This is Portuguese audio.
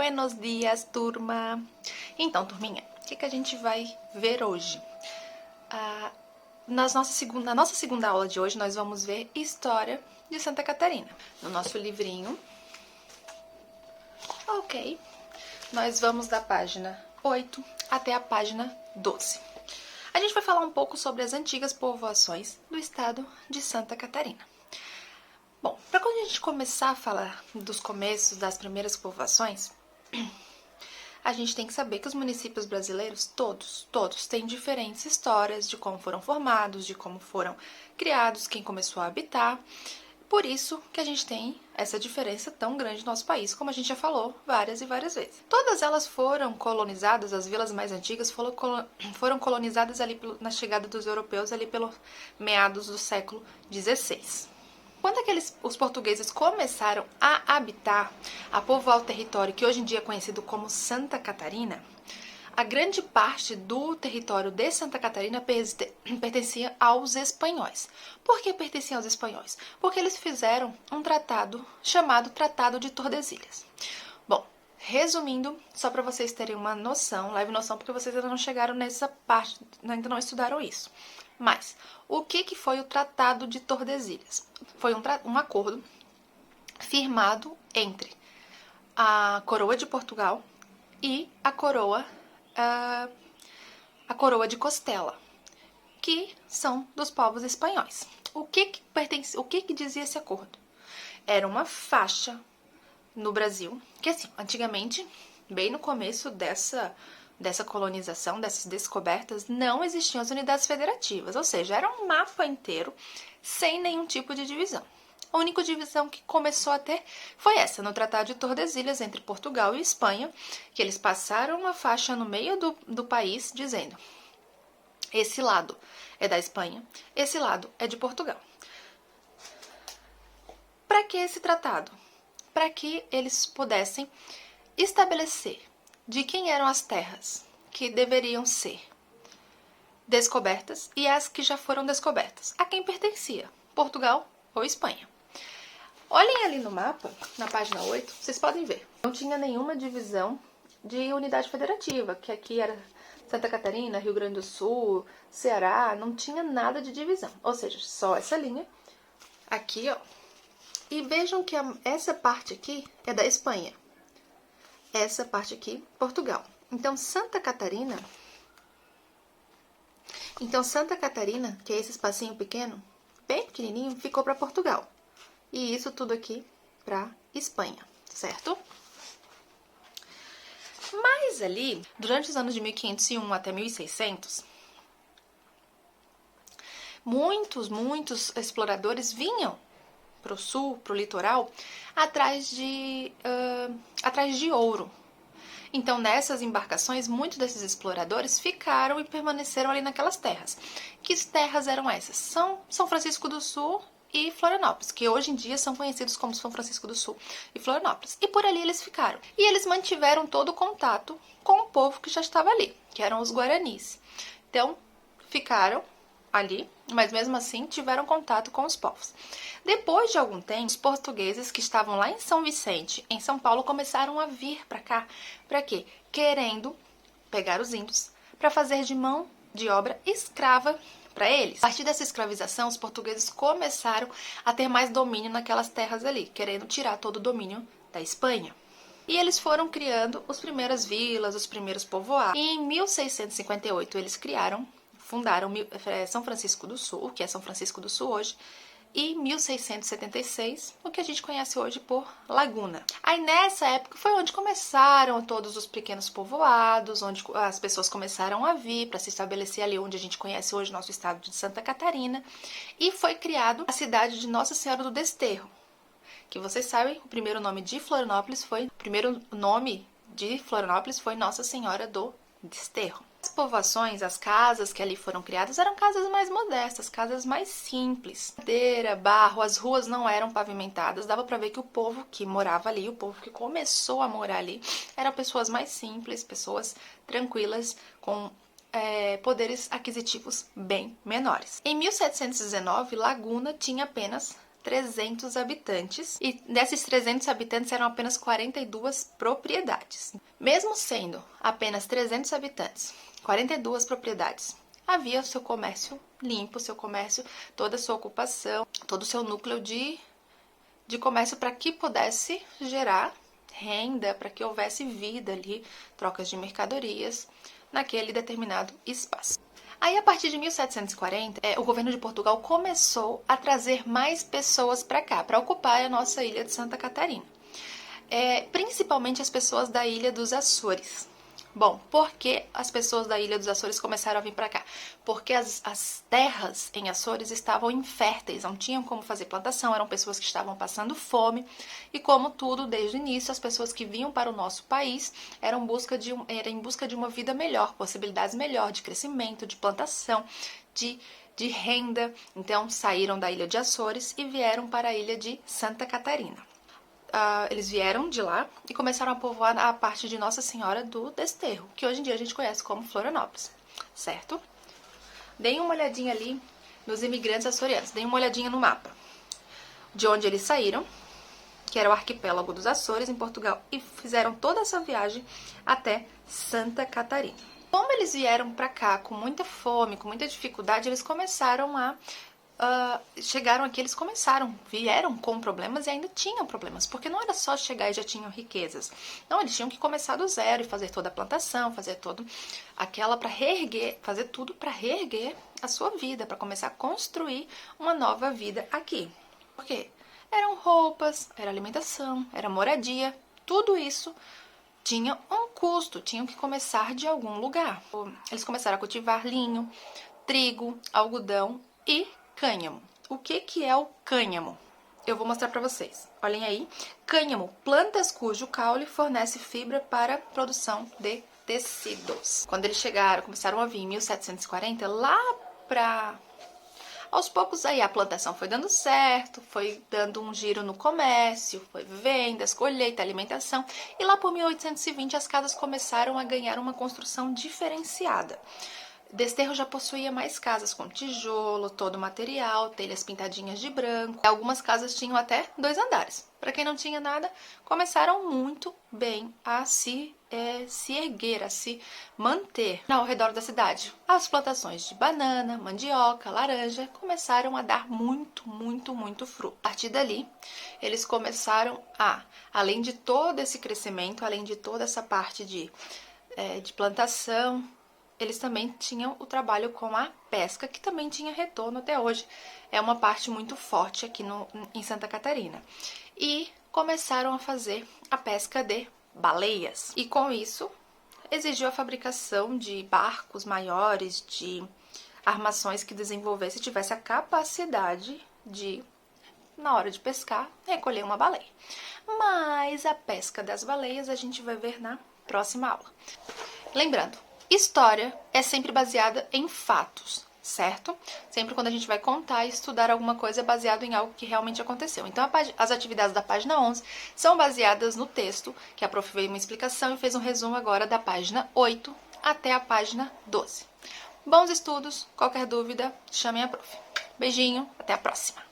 Buenos dias, turma! Então, turminha, o que a gente vai ver hoje? Na nossa segunda aula de hoje, nós vamos ver História de Santa Catarina. No nosso livrinho. Ok. Nós vamos da página 8 até a página 12. A gente vai falar um pouco sobre as antigas povoações do estado de Santa Catarina. Bom, para quando a gente começar a falar dos começos das primeiras povoações, a gente tem que saber que os municípios brasileiros, todos têm diferentes histórias de como foram formados, de como foram criados, quem começou a habitar. Por isso que a gente tem essa diferença tão grande no nosso país, como a gente já falou várias e várias vezes. Todas elas foram colonizadas, as vilas mais antigas foram colonizadas ali na chegada dos europeus ali pelos meados do século XVI. Quando os portugueses começaram a habitar, a povoar o território que hoje em dia é conhecido como Santa Catarina, a grande parte do território de Santa Catarina pertencia aos espanhóis. Por que pertencia aos espanhóis? Porque eles fizeram um tratado chamado Tratado de Tordesilhas. Bom, resumindo, só para vocês terem uma noção, leve noção, porque vocês ainda não chegaram nessa parte, ainda não estudaram isso. Mas, o que foi o Tratado de Tordesilhas? Foi um acordo firmado entre a coroa de Portugal e a coroa de Costela, que são dos povos espanhóis. O que dizia esse acordo? Era uma faixa no Brasil, que assim, antigamente, bem no começo dessa colonização, dessas descobertas, não existiam as unidades federativas, ou seja, era um mapa inteiro sem nenhum tipo de divisão. A única divisão que começou a ter foi essa, no Tratado de Tordesilhas entre Portugal e Espanha, que eles passaram uma faixa no meio do país dizendo: esse lado é da Espanha, esse lado é de Portugal. Para que esse tratado? Para que eles pudessem estabelecer de quem eram as terras que deveriam ser descobertas e as que já foram descobertas. A quem pertencia? Portugal ou Espanha? Olhem ali no mapa, na página 8, vocês podem ver. Não tinha nenhuma divisão de unidade federativa, que aqui era Santa Catarina, Rio Grande do Sul, Ceará, não tinha nada de divisão. Ou seja, só essa linha aqui, ó. E vejam que essa parte aqui é da Espanha. Essa parte aqui, Portugal. Então, Santa Catarina, que é esse espacinho pequeno, bem pequenininho, ficou para Portugal. E isso tudo aqui para Espanha, certo? Mas ali, durante os anos de 1501 até 1600, muitos exploradores vinham para o sul, para o litoral, atrás de ouro. Então, nessas embarcações, muitos desses exploradores ficaram e permaneceram ali naquelas terras. Que terras eram essas? São Francisco do Sul e Florianópolis, que hoje em dia são conhecidos como São Francisco do Sul e Florianópolis. E por ali eles ficaram. E eles mantiveram todo o contato com o povo que já estava ali, que eram os guaranis. Então, ficaram ali, mas mesmo assim tiveram contato com os povos. Depois de algum tempo, os portugueses que estavam lá em São Vicente, em São Paulo, começaram a vir para cá. Para quê? Querendo pegar os índios para fazer de mão de obra escrava para eles. A partir dessa escravização, os portugueses começaram a ter mais domínio naquelas terras ali, querendo tirar todo o domínio da Espanha. E eles foram criando as primeiras vilas, os primeiros povoados. E em 1658 eles fundaram São Francisco do Sul, o que é São Francisco do Sul hoje, e 1676, o que a gente conhece hoje por Laguna. Aí nessa época foi onde começaram todos os pequenos povoados, onde as pessoas começaram a vir para se estabelecer ali onde a gente conhece hoje o nosso estado de Santa Catarina, e foi criado a cidade de Nossa Senhora do Desterro, que vocês sabem, o primeiro nome de Florianópolis foi Nossa Senhora do Desterro. As povoações, as casas que ali foram criadas eram casas mais modestas, casas mais simples. Madeira, barro, as ruas não eram pavimentadas. Dava para ver que o povo que morava ali, o povo que começou a morar ali, eram pessoas mais simples, pessoas tranquilas, com poderes aquisitivos bem menores. Em 1719, Laguna tinha apenas 300 habitantes, e desses 300 habitantes eram apenas 42 propriedades. Mesmo sendo apenas 300 habitantes, 42 propriedades, havia o seu comércio limpo, o seu comércio, toda a sua ocupação, todo o seu núcleo de comércio para que pudesse gerar renda, para que houvesse vida ali, trocas de mercadorias naquele determinado espaço. Aí, a partir de 1740, o governo de Portugal começou a trazer mais pessoas para cá, para ocupar a nossa ilha de Santa Catarina. Principalmente as pessoas da ilha dos Açores. Bom, por que as pessoas da ilha dos Açores começaram a vir para cá? Porque as terras em Açores estavam inférteis, não tinham como fazer plantação, eram pessoas que estavam passando fome, e como tudo, desde o início, as pessoas que vinham para o nosso país eram em busca de uma vida melhor, possibilidades melhor de crescimento, de plantação, de renda. Então, saíram da ilha de Açores e vieram para a ilha de Santa Catarina. Eles vieram de lá e começaram a povoar a parte de Nossa Senhora do Desterro, que hoje em dia a gente conhece como Florianópolis, certo? Deem uma olhadinha ali nos imigrantes açorianos, deem uma olhadinha no mapa de onde eles saíram, que era o arquipélago dos Açores, em Portugal, e fizeram toda essa viagem até Santa Catarina. Como eles vieram para cá com muita fome, com muita dificuldade, eles começaram chegaram aqui, vieram com problemas e ainda tinham problemas, porque não era só chegar e já tinham riquezas. Não, eles tinham que começar do zero e fazer toda a plantação, fazer toda fazer tudo para reerguer a sua vida, para começar a construir uma nova vida aqui. Por quê? Eram roupas, era alimentação, era moradia, tudo isso tinha um custo, tinham que começar de algum lugar. Eles começaram a cultivar linho, trigo, algodão e cânhamo. O que é o cânhamo? Eu vou mostrar para vocês. Olhem aí. Cânhamo, plantas cujo caule fornece fibra para produção de tecidos. Quando eles começaram a vir em 1740, aos poucos aí a plantação foi dando certo, foi dando um giro no comércio, foi vendas, colheita, alimentação, e lá por 1820 as casas começaram a ganhar uma construção diferenciada. Desterro já possuía mais casas com tijolo, todo o material, telhas pintadinhas de branco. Algumas casas tinham até 2 andares. Para quem não tinha nada, começaram muito bem a se erguer, a se manter ao redor da cidade. As plantações de banana, mandioca, laranja começaram a dar muito fruto. A partir dali, eles começaram além de todo esse crescimento, além de toda essa parte de plantação, eles também tinham o trabalho com a pesca, que também tinha retorno até hoje. É uma parte muito forte aqui em Santa Catarina. E começaram a fazer a pesca de baleias. E com isso, exigiu a fabricação de barcos maiores, de armações que tivesse a capacidade de, na hora de pescar, recolher uma baleia. Mas a pesca das baleias a gente vai ver na próxima aula. Lembrando, história é sempre baseada em fatos, certo? Sempre quando a gente vai contar e estudar alguma coisa é baseado em algo que realmente aconteceu. Então, as atividades da página 11 são baseadas no texto, que a prof veio uma explicação e fez um resumo agora da página 8 até a página 12. Bons estudos, qualquer dúvida, chamem a prof. Beijinho, até a próxima!